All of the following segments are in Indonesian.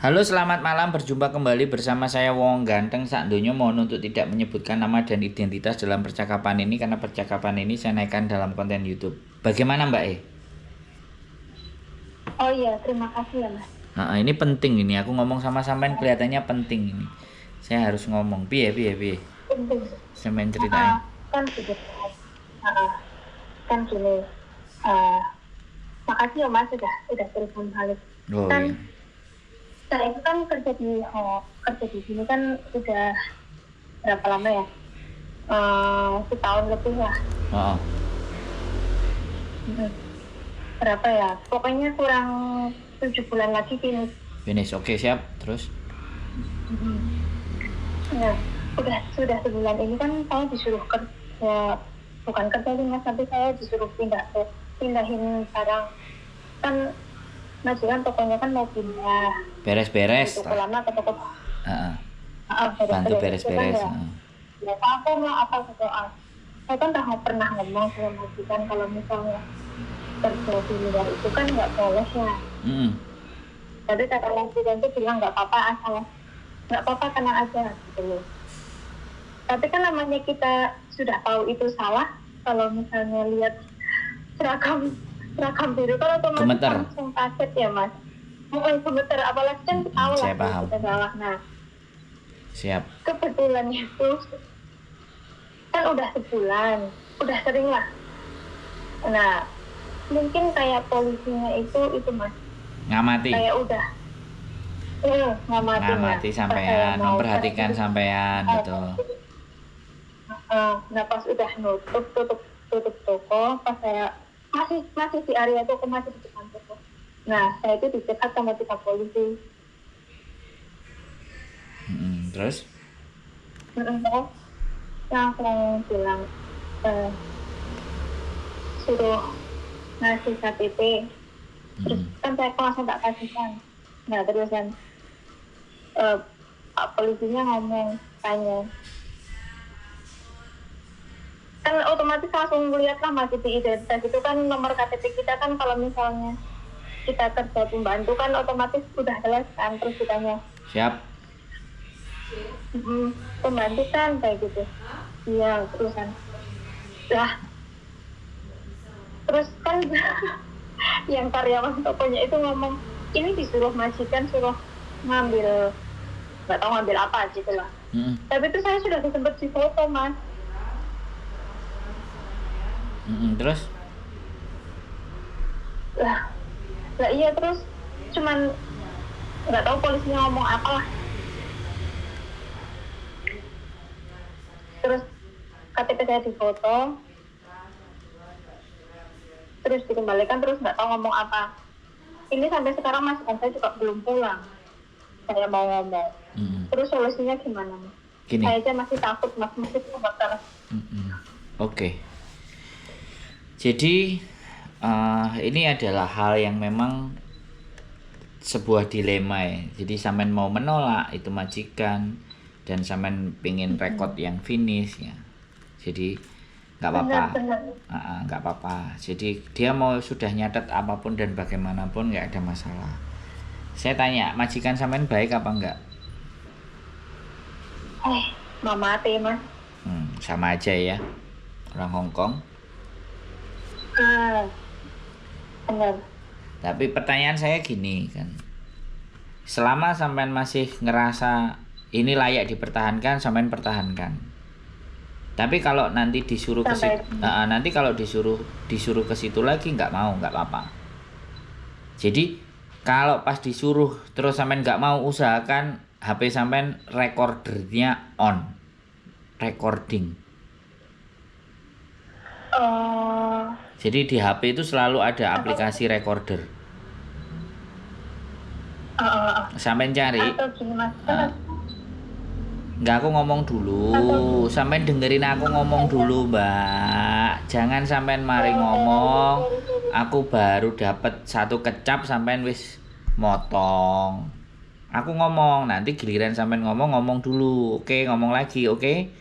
Halo, selamat malam. Berjumpa kembali bersama saya Wong Ganteng sak donya. Mohon untuk tidak menyebutkan nama dan identitas dalam percakapan ini karena percakapan ini saya naikkan dalam konten YouTube. Bagaimana Mbak E? Oh iya, terima kasih ya Mas. Nah, ini penting ini. Aku ngomong sama sampean kelihatannya penting ini. Saya harus ngomong. Piye piye piye. Penting. Sampean ceritain. Kan gini, ah, kan gini. ah, Makasih ya Mas sudah telepon balik. Oh Kan iya. saya itu kan kerja di sini kan udah berapa lama ya? Setahun lebih lah. Oh, oh. Hmm. Berapa ya? Pokoknya kurang 7 bulan lagi finish. Finish. Oke, siap. Terus? Hmm. Nah, sudah sebulan ini kan saya disuruh kerja, bukan kerja sih Mas, tapi saya disuruh pindahin barang. Kan majikan tokonya kan mau pindah dari Beres-beres toko lah. lama ke toko Heeh. Bantu beres-beres itu kan beres-beres. ya. Heeh. Ya aku nggak apa soal. Saya kan udah pernah ngomong sama majikan kalau misalnya kerja di luar itu kan nggak boleh ya. Mm-mm. Tapi kata majikan itu bilang nggak apa-apa tenang aja gitu loh. Tapi kan namanya kita sudah tahu itu salah, kalau misalnya lihat seragam seragam biru kan otomatis Gemeter. langsung kaget ya Mas. Mungkin gemeter, apalagi kan tahu lah Saya kalau paham. kita salah. Nah, Siap. kebetulan itu kan udah sebulan, udah sering lah. Nah, mungkin kayak polisinya itu Mas, Ngamati. kayak udah ngamatin ya. Ngamati Pas sampean, saya mau memperhatikan pergi, sampean, betul. nah pas udah tutup toko, pas saya masih di area toko, masih di depan toko. Nah, saya itu dicegat sama 3 polisi. Terus? Terus langsung bilang, suruh ngasih KTP. Terus kan saya langsung tak kasihkan. Nah, terus kan Pak polisinya ngomong, tanya, kan otomatis langsung melihat lah Mas, di identitas itu kan nomor KTP kita kan, kalau misalnya kita kerja pembantu kan otomatis udah jelas kan. Terus ditanya, Siap. pembantu kan kayak gitu. Iya, terusan lah, terus kan yang karyawan tokonya itu ngomong, ini disuruh majikan suruh ngambil, nggak tahu ngambil apa gitu lah. Tapi itu saya sudah disempet di foto Mas. Terus? Lah iya, terus cuman nggak tahu polisinya ngomong apa lah. Terus KTP saya difoto, terus dikembalikan, terus nggak tahu ngomong apa. Ini sampai sekarang majikan saya juga belum pulang. Saya mau ngomong. Terus solusinya gimana Mas? Gini. Saya aja masih takut Mas, masih kebakar. Oke. Jadi ini adalah hal yang memang sebuah dilema ya. Jadi sampean mau menolak itu majikan dan sampean pingin rekod yang finish ya. Jadi nggak apa-apa. Nggak apa-apa. Jadi dia mau sudah nyatet apapun dan bagaimanapun nggak ada masalah. Saya tanya, majikan sampean baik apa enggak? Mama teh Mas. Sama aja ya. Orang Hongkong. Benar. Tapi pertanyaan saya gini kan. Selama sampean masih ngerasa ini layak dipertahankan, sampean pertahankan. Tapi kalau nanti disuruh ke situ, nanti kalau disuruh ke situ lagi nggak mau, nggak apa-apa. Jadi kalau pas disuruh terus sampean nggak mau, usahakan HP sampean recordernya on, recording. Jadi di HP itu selalu ada aplikasi recorder. Sampean cari. Enggak, aku ngomong dulu. Sampean dengerin aku ngomong dulu, Mbak. Jangan sampean mari ngomong. Aku baru dapat satu kecap sampean wis motong. Aku ngomong, nanti giliran sampean ngomong dulu. Oke, ngomong lagi, oke?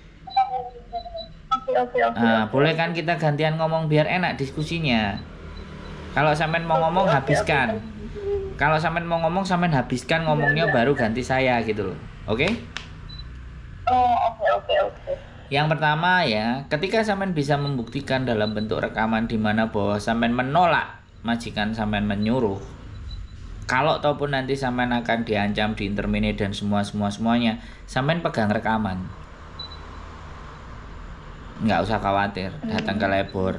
Oke. Boleh kan kita gantian ngomong biar enak diskusinya. Kalau sampean mau ngomong habiskan. Kalau sampean mau ngomong, sampean habiskan ngomongnya baru ganti saya gitu loh. Oke? Oh, oke. Yang pertama ya, ketika sampean bisa membuktikan dalam bentuk rekaman di mana bahwa sampean menolak majikan sampean menyuruh, kalau ataupun nanti sampean akan diancam, diinterminate dan semuanya, sampean pegang rekaman. Nggak usah khawatir, datang ke labor.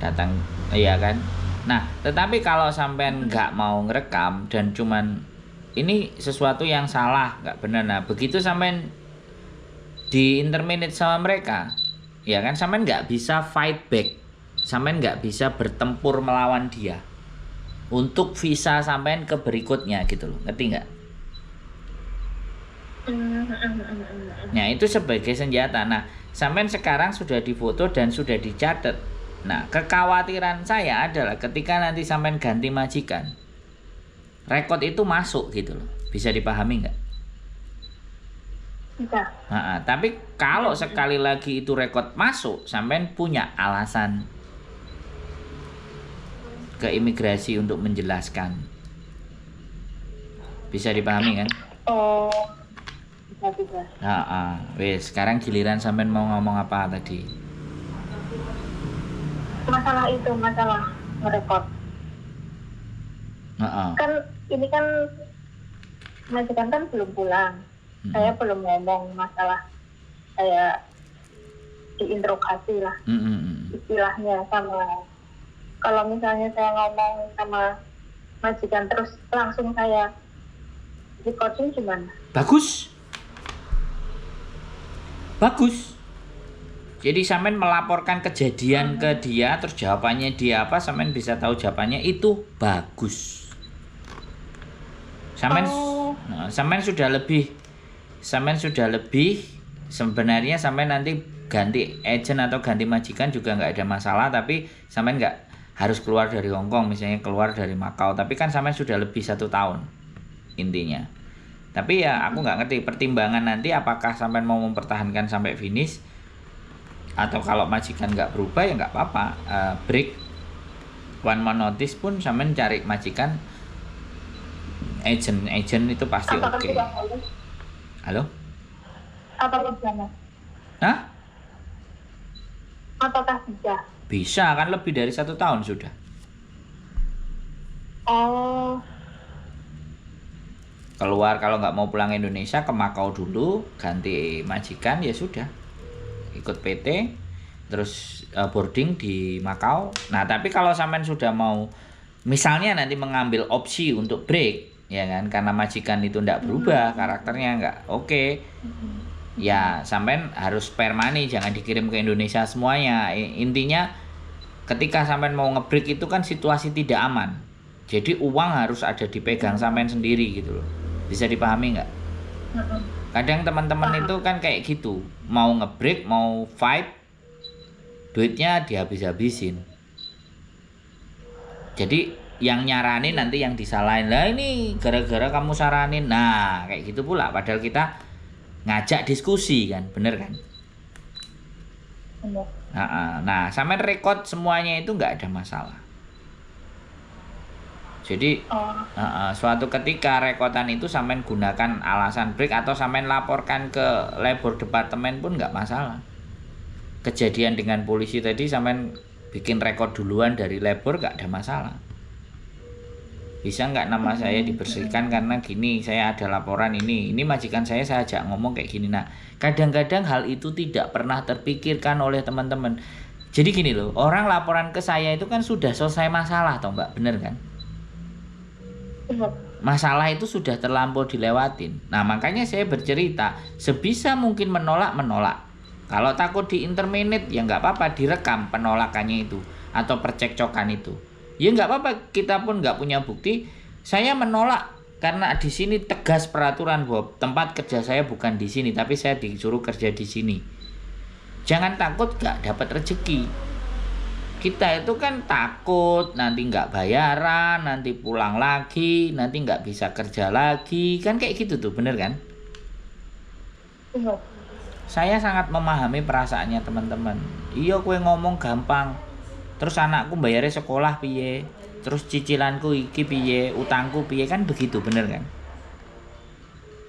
Datang, iya kan? Nah, tetapi kalau sampean nggak mau ngerekam dan cuman ini sesuatu yang salah, nggak benar. Nah, begitu sampean di interminate sama mereka, ya kan, sampean nggak bisa fight back, sampean nggak bisa bertempur melawan dia untuk visa sampean ke berikutnya gitu loh, ngerti nggak? Nah, itu sebagai senjata. Nah, sampean sekarang sudah difoto dan sudah dicatat. Nah, kekhawatiran saya adalah ketika nanti sampean ganti majikan, rekod itu masuk gitu loh, bisa dipahami nggak? Bisa. Nah, tapi kalau sekali lagi itu rekod masuk, sampean punya alasan ke imigrasi untuk menjelaskan. Bisa dipahami kan? Oh, bisa. Wes, sekarang giliran sampean mau ngomong apa tadi? Masalah ngerekod. Kan ini kan majikan kan belum pulang. Saya belum ngomong masalah kayak diinterogasi lah istilahnya, sama kalau misalnya saya ngomong sama majikan terus langsung saya recording gimana? Bagus. Jadi sampean melaporkan kejadian ke dia, terus jawabannya dia apa, sampean bisa tahu jawabannya, itu bagus. Sampean sudah lebih sebenarnya sampean nanti ganti agent atau ganti majikan juga nggak ada masalah, tapi sampean nggak harus keluar dari Hong Kong, misalnya keluar dari Makau, tapi kan sampean sudah lebih 1 tahun intinya. Tapi ya aku nggak ngerti pertimbangan nanti apakah sampean mau mempertahankan sampai finish, atau kalau majikan nggak berubah ya nggak apa-apa, break 1 month notice pun sampean cari majikan agent itu pasti oke. Halo? Apakah bisa? Hah? Apakah bisa? Bisa, kan lebih dari 1 tahun sudah. Oh. Keluar, kalau nggak mau pulang Indonesia ke Makau dulu, ganti majikan ya sudah. Ikut PT, terus boarding di Makau. Nah, tapi kalau sampean sudah mau misalnya nanti mengambil opsi untuk break, ya kan, karena majikan itu nggak berubah, karakternya nggak oke, ya sampean harus spare money, jangan dikirim ke Indonesia semuanya. Intinya ketika sampean mau ngebreak itu kan situasi tidak aman, jadi uang harus ada dipegang sampean sendiri gitu loh. Bisa dipahami nggak? Kadang teman-teman itu kan kayak gitu, mau ngebreak, mau fight, duitnya dihabis-habisin. Jadi yang nyaranin nanti yang disalahin, lah ini gara-gara kamu saranin. Nah, kayak gitu pula, padahal kita ngajak diskusi kan, bener kan? Nah, sampean rekod semuanya itu nggak ada masalah. Jadi suatu ketika rekodan itu sampean gunakan alasan break atau sampean laporkan ke labor departemen pun nggak masalah. Kejadian dengan polisi tadi sampean bikin rekod duluan dari labor nggak ada masalah. Bisa nggak nama saya dibersihkan karena gini, saya ada laporan ini majikan saya ajak ngomong kayak gini. Nah, kadang-kadang hal itu tidak pernah terpikirkan oleh teman-teman. Jadi gini loh, orang laporan ke saya itu kan sudah selesai masalah toh Mbak, bener kan? Masalah itu sudah terlampau dilewatin. Nah, makanya saya bercerita, sebisa mungkin menolak. Kalau takut di interminate ya nggak apa-apa, direkam penolakannya itu atau percekcokan itu. Ya nggak apa-apa, kita pun nggak punya bukti. Saya menolak karena di sini tegas peraturan bahwa tempat kerja saya bukan di sini, tapi saya disuruh kerja di sini. Jangan takut nggak dapat rezeki. Kita itu kan takut nanti nggak bayaran, nanti pulang lagi, nanti nggak bisa kerja lagi, kan kayak gitu tuh, bener kan? Saya sangat memahami perasaannya teman-teman. Iya, kue ngomong gampang. Terus anakku bayarnya sekolah piye? terus cicilanku iki piye, utangku piye, kan begitu, bener kan?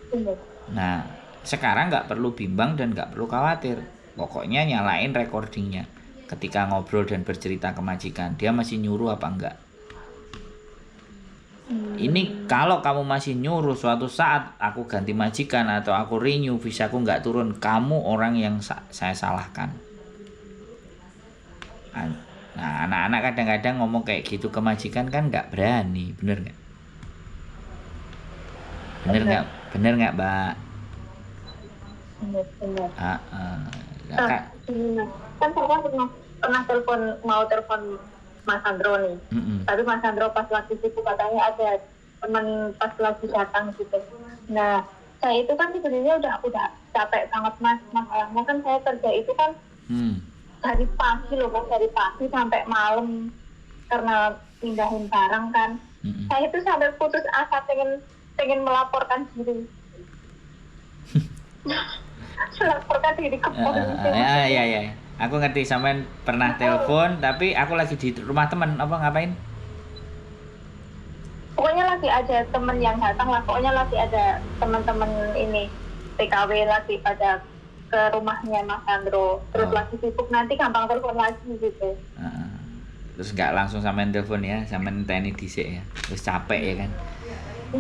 Bener. Nah, sekarang nggak perlu bimbang dan nggak perlu khawatir. Pokoknya nyalain recordingnya. Ketika ngobrol dan bercerita ke majikan, dia masih nyuruh apa enggak. Ini kalau kamu masih nyuruh, suatu saat aku ganti majikan atau aku renew visaku nggak turun, kamu orang yang saya salahkan. Nah, anak-anak kadang-kadang ngomong kayak gitu ke majikan kan nggak berani, bener nggak? Bener nggak, Mbak? Bener. Nah, Kak. Kan saya pernah mau telepon Mas Sandro nih. Tapi Mas Sandro pas lagi situ katanya ada teman pas lagi datang gitu. Nah, saya itu kan sebenarnya udah capek banget Mas. Masalahnya kan saya kerja itu kan dari pagi loh Mas, dari pagi sampai malam karena pindahin barang kan. Saya itu sampai putus asa pengen melaporkan diri. Melaporkan diri ke polisi. Ya. Aku ngerti, sampean pernah telepon, tapi aku lagi di rumah teman, apa ngapain? Pokoknya lagi ada teman yang datang lah, pokoknya lagi ada teman-teman ini TKW lagi pada ke rumahnya Mas Sandro, terus lagi sibuk, nanti gampang telepon lagi gitu. Terus nggak langsung sampean telepon ya, sampean teni dhisik ya, terus capek ya kan?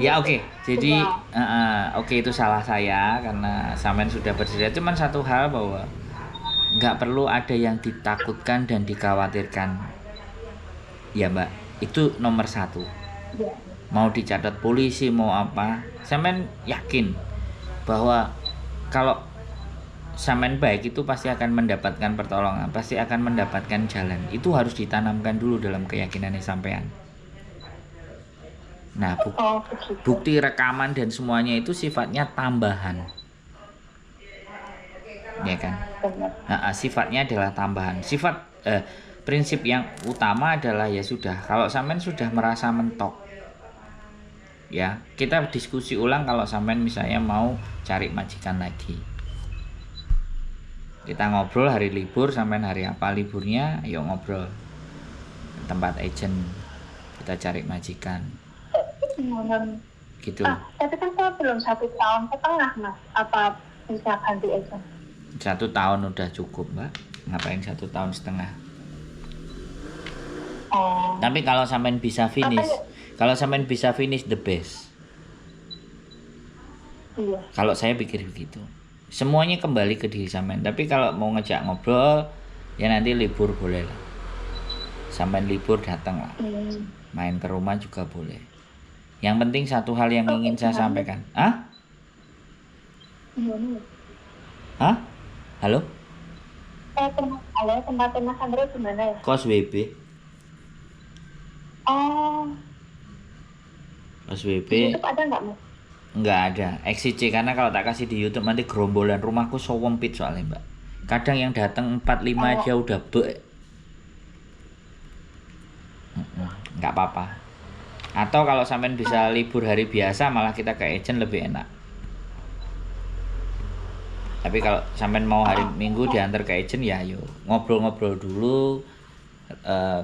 Ya oke. Jadi oke, itu salah saya karena sampean sudah bersedia. Cuman satu hal bahwa nggak perlu ada yang ditakutkan dan dikhawatirkan ya Mbak, itu nomor 1. Mau dicatat polisi mau apa, sampean yakin bahwa kalau sampean baik itu pasti akan mendapatkan pertolongan, pasti akan mendapatkan jalan. Itu harus ditanamkan dulu dalam keyakinannya sampean. Nah, bukti rekaman dan semuanya itu sifatnya tambahan, ya kan? Sifatnya adalah tambahan. Prinsip yang utama adalah ya sudah, kalau sampean sudah merasa mentok, ya kita diskusi ulang. Kalau sampean misalnya mau cari majikan lagi, kita ngobrol hari libur, sampean hari apa liburnya, yuk ngobrol tempat agent, kita cari majikan gitu. Tapi kan saya belum 1 tahun setengah Mas, apa bisa ganti agent? 1 tahun udah cukup Mbak, ngapain 1 tahun setengah? Tapi kalau sampean bisa finish, the best. Iya. Kalau saya pikir begitu, semuanya kembali ke diri sampean. Tapi kalau mau ngejak ngobrol, ya nanti libur boleh lah, sampean libur datang lah, main ke rumah juga boleh. Yang penting satu hal yang ingin saya sampaikan. Halo? Halo, tempatnya Mas Sandro gimana ya? Kos WB. Kos WB. Di YouTube ada nggak Mas? Nggak ada. XCC, karena kalau tak kasih di YouTube nanti gerombolan, rumahku sewempit soalnya Mbak. Kadang yang datang 4-5 aja udah nggak apa-apa. Atau kalau sampean bisa libur hari biasa, malah kita ke agent lebih enak. Tapi kalau sampean mau hari Minggu diantar ke agent, ya ayo ngobrol-ngobrol dulu,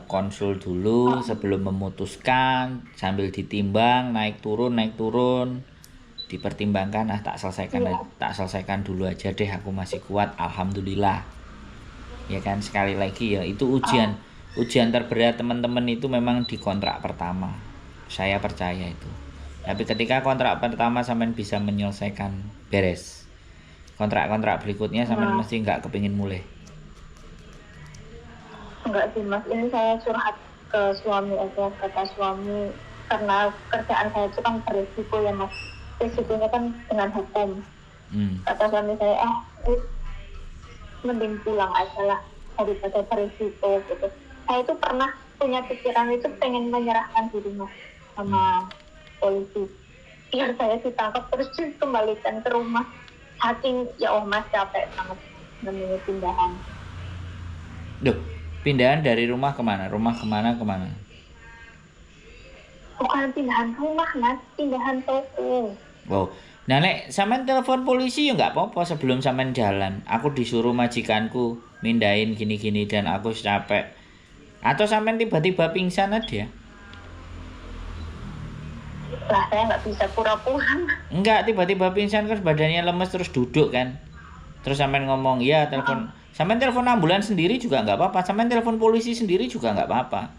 konsul dulu sebelum memutuskan, sambil ditimbang naik turun, dipertimbangkan. Tak selesaikan dulu aja deh, aku masih kuat, alhamdulillah. Ya kan, sekali lagi ya, itu ujian terberat teman-teman itu memang di kontrak pertama. Saya percaya itu. Tapi ketika kontrak pertama sampean bisa menyelesaikan beres, kontrak-kontrak berikutnya sampean mesti nggak kepingin mulai. Enggak sih Mas, ini saya curhat ke suami aja, kata suami, karena kerjaan saya itu kan berisiko ya Mas, risikonya kan dengan hukum. Kata suami saya, mending pulang aja lah daripada berisiko gitu. Saya itu pernah punya pikiran itu pengen menyerahkan diri Mas sama polisi, biar saya ditangkap terus dikembalikan ke rumah. Saking ya Mas capek banget namanya pindahan. Pindahan dari rumah kemana? Kemana? Bukan pindahan rumah Mas, pindahan toko. Nah nek sampean telepon polisi ya nggak apa-apa sebelum sampean jalan. Aku disuruh majikanku mindahin gini-gini dan aku capek. Atau sampean tiba-tiba pingsan aja. saya nggak bisa pura-pura. Enggak, tiba-tiba pingsan terus badannya lemes terus duduk kan. Terus sampean ngomong, "Iya, telepon." Sampean telepon ambulans sendiri juga nggak apa-apa. Sampean telepon polisi sendiri juga nggak apa-apa.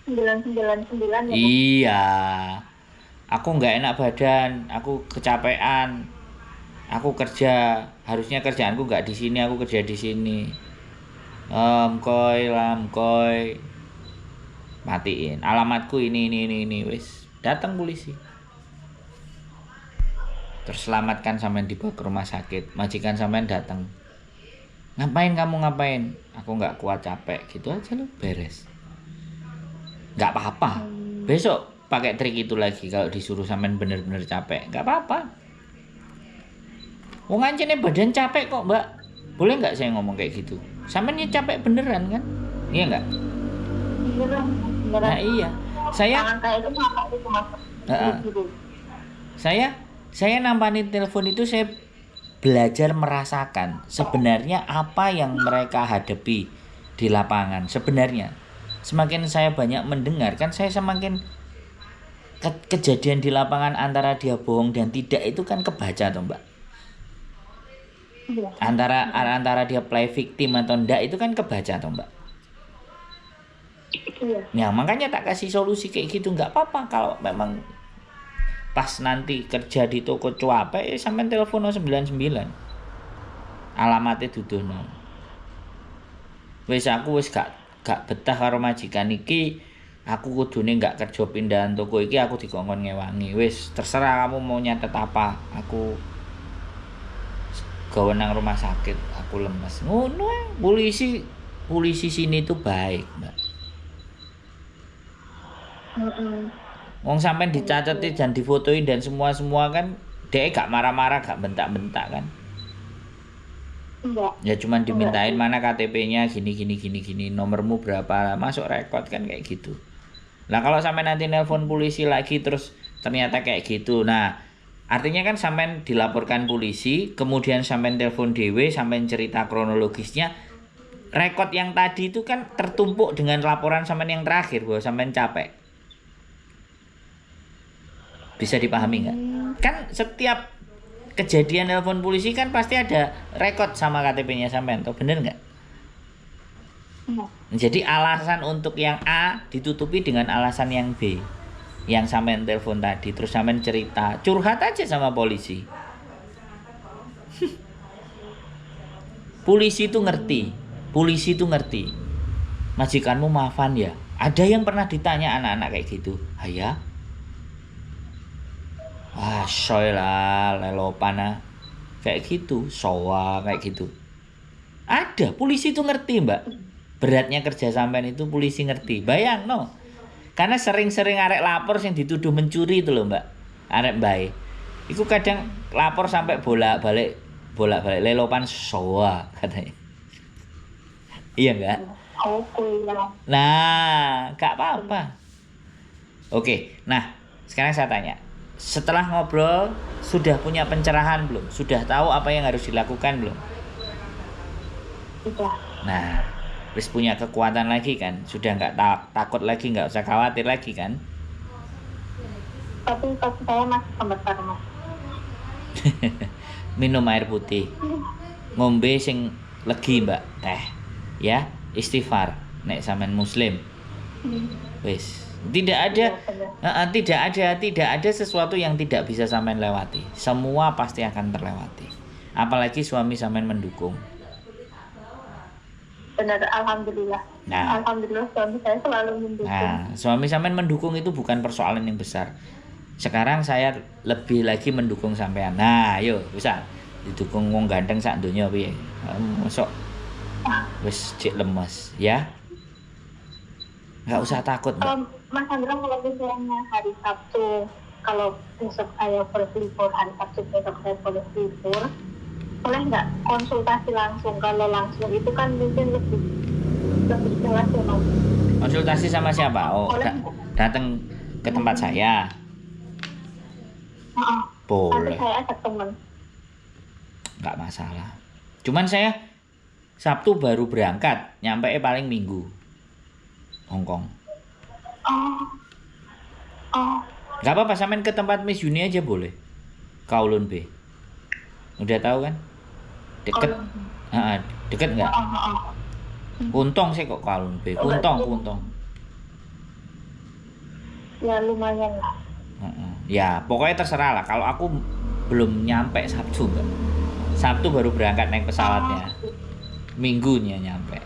999 ya. Iya. Aku nggak enak badan, aku kecapean. Aku kerja, harusnya kerjaanku nggak di sini, aku kerja di sini. Lamkoy. Matiin. Alamatku ini, wis. Datang polisi. Terus selamatkan sampean dibawa ke rumah sakit. Majikan sampean datang. Ngapain kamu ngapain? Aku nggak kuat capek, gitu aja loh, beres. Nggak apa-apa. Besok pakai trik itu lagi kalau disuruh sampean bener-bener capek, nggak apa-apa. Wong ancene badan capek kok, Mbak. Boleh nggak saya ngomong kayak gitu? Sampean capek beneran kan? Iya nggak? Beneran. Nah iya. Tangan kayak itu malah itu masuk. Saya nampanin telepon itu saya belajar merasakan sebenarnya apa yang mereka hadapi di lapangan. Sebenarnya semakin saya banyak mendengar kan saya semakin kejadian di lapangan antara dia bohong dan tidak itu kan kebaca toh Mbak. Antara dia play victim atau enggak itu kan kebaca toh Mbak. Iya. Ya makanya tak kasih solusi kayak gitu, nggak apa-apa kalau memang pas nanti kerja di toko cuape sampean telepon 99 alamatnya dudono. Wis aku wis gak betah karo majikan iki, aku kudune gak kerja pindahan toko iki, aku dikongkon ngewangi. Wis terserah kamu mau nyatet apa, aku gawe nang rumah sakit, aku lemes. Ngono polisi sini tuh baik, Mbak. Wong sampean dicaceti dan difotoin dan semua kan dia gak marah-marah, gak bentak-bentak kan. Enggak. Ya cuman dimintain mana KTP-nya gini, nomormu berapa, masuk rekod kan kayak gitu. Nah kalau sampai nanti nelpon polisi lagi terus ternyata kayak gitu, nah artinya kan sampean dilaporkan polisi, kemudian sampean telepon dewe, sampean cerita kronologisnya, rekod yang tadi itu kan tertumpuk dengan laporan sampean yang terakhir bahwa sampean capek. Bisa dipahami nggak? Kan setiap kejadian telepon polisi kan pasti ada rekod sama KTP-nya sampean, tuh bener nggak? Jadi alasan untuk yang A ditutupi dengan alasan yang B, yang sampean telepon tadi, terus sampean cerita, curhat aja sama polisi. Polisi itu ngerti. Majikanmu maafan ya. Ada yang pernah ditanya anak-anak kayak gitu, ayah? Soy lah, lelopan kayak gitu, soa kayak gitu. Ada, polisi itu ngerti Mbak. Beratnya kerja sampean itu polisi ngerti. Bayang no. Karena sering-sering arek lapor yang dituduh mencuri itu loh Mbak. Arek bae. Iku kadang lapor sampai bolak-balik lelopan soa katanya. Iya enggak? Nah, gak apa-apa. Oke, nah sekarang saya tanya. Setelah ngobrol, sudah punya pencerahan belum? Sudah tahu apa yang harus dilakukan belum? Sudah. Nah, wis punya kekuatan lagi kan? Sudah nggak takut lagi, nggak usah khawatir lagi kan? Tapi saya masih gemetar Mas. Minum air putih. Ngombe sing legi Mbak, teh. Ya, istighfar. Nek sampean muslim. Wis. Tidak ada sesuatu yang tidak bisa sampean lewati. Semua pasti akan terlewati. Apalagi suami sampean mendukung. Benar, alhamdulillah. Nah, alhamdulillah suami saya selalu mendukung. Nah, suami sampean mendukung itu bukan persoalan yang besar. Sekarang saya lebih lagi mendukung sampean. Nah, yuk bisa didukung wong ganteng sak donya piye? Mosok wis cek lemes ya. Nggak usah takut, Mbak. Mas Andra, kalau misalnya hari Sabtu, kalau besok saya berlibur, hari Sabtu besok saya berlibur, boleh nggak konsultasi langsung? Kalau langsung itu kan mungkin lebih jelas ya Mas. Konsultasi sama siapa? Oh, datang ke tempat saya. Boleh. Nanti saya ajak teman. Nggak masalah. Cuman saya Sabtu baru berangkat, nyampe paling Minggu. Hongkong. Gak apa-apa, sampean ke tempat Miss Yuni aja boleh. Kowloon B. Udah tahu kan? Deket. Deket nggak? Kuntong sih kok Kowloon B. Kuntong. Ya lumayan lah. Ya pokoknya terserah lah. Kalau aku belum nyampe Sabtu Mbak. Sabtu baru berangkat naik pesawatnya. Minggunya nyampe.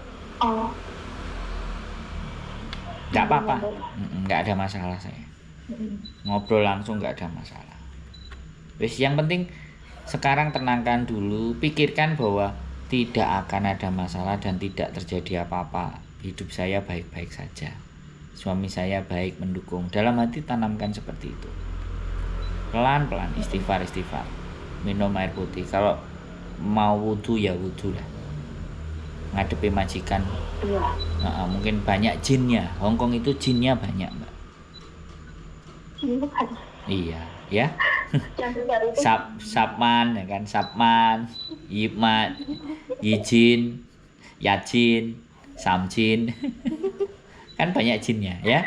Nggak apa-apa. Nggak ada masalah saya. Ngobrol langsung nggak ada masalah. Wis, yang penting sekarang tenangkan dulu, pikirkan bahwa tidak akan ada masalah dan tidak terjadi apa-apa. Hidup saya baik-baik saja. Suami saya baik, mendukung. Dalam hati tanamkan seperti itu. Pelan-pelan istighfar. Minum air putih. Kalau mau wudhu ya wudhu lah. Ngadepi majikan. Mungkin banyak jinnya. Hongkong itu jinnya banyak, Mbak. Iya, ya. Sapman ya kan, Sapman, Yipmat, Yijin, Yajin, Samjin. Kan banyak jinnya ya.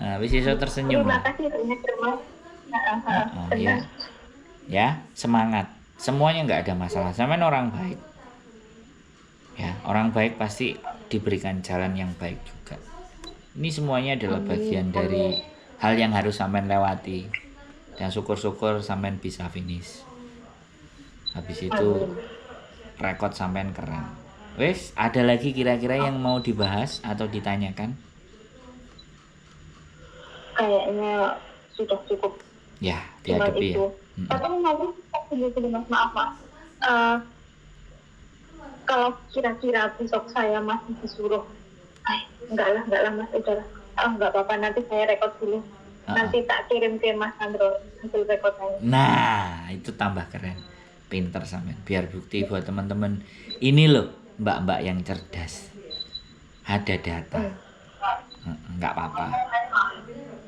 Nah, wis iso tersenyum. Terima kasih Ya. Ya, semangat. Semuanya nggak ada masalah. Sampean orang baik. Ya, orang baik pasti diberikan jalan yang baik juga. Ini semuanya adalah bagian dari hal yang harus sampean lewati. Dan syukur-syukur sampean bisa finish. Habis itu rekod sampean keren. Wes, ada lagi kira-kira yang mau dibahas atau ditanyakan? Kayaknya sudah cukup. Ya, dihadapi ya. Tapi maaf Mas. Kalau kira-kira besok saya masih disuruh, enggak lah Mas, udahlah. Enggak apa-apa, nanti saya rekod dulu. Nanti tak kirim ke Mas Sandro hasil rekodnya. Nah, itu tambah keren. Pinter sampean. Biar bukti buat teman-teman. Ini loh, mbak-mbak yang cerdas. Ada data. Enggak apa-apa.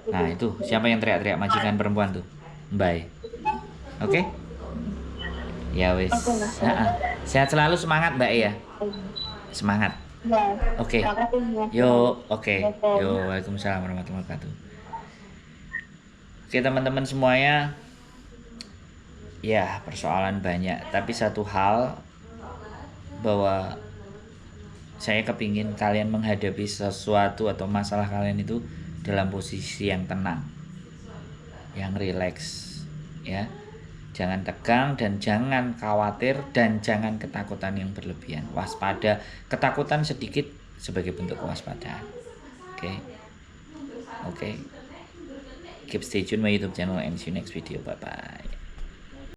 Nah, itu siapa yang teriak-teriak majikan perempuan tuh? Mbak. Oke? Ya wis. Sehat selalu, semangat Mbak ya. Semangat. Oke. Yo, oke. Yo, waalaikumsalam warahmatullahi wabarakatuh. Oke teman-teman semuanya, ya persoalan banyak, tapi satu hal bahwa saya kepingin kalian menghadapi sesuatu atau masalah kalian itu dalam posisi yang tenang, yang rileks, ya. Jangan tegang dan jangan khawatir dan jangan ketakutan yang berlebihan. Waspada, ketakutan sedikit sebagai bentuk kewaspadaan. Oke. Keep stay tune my YouTube channel and see you next video. Bye bye.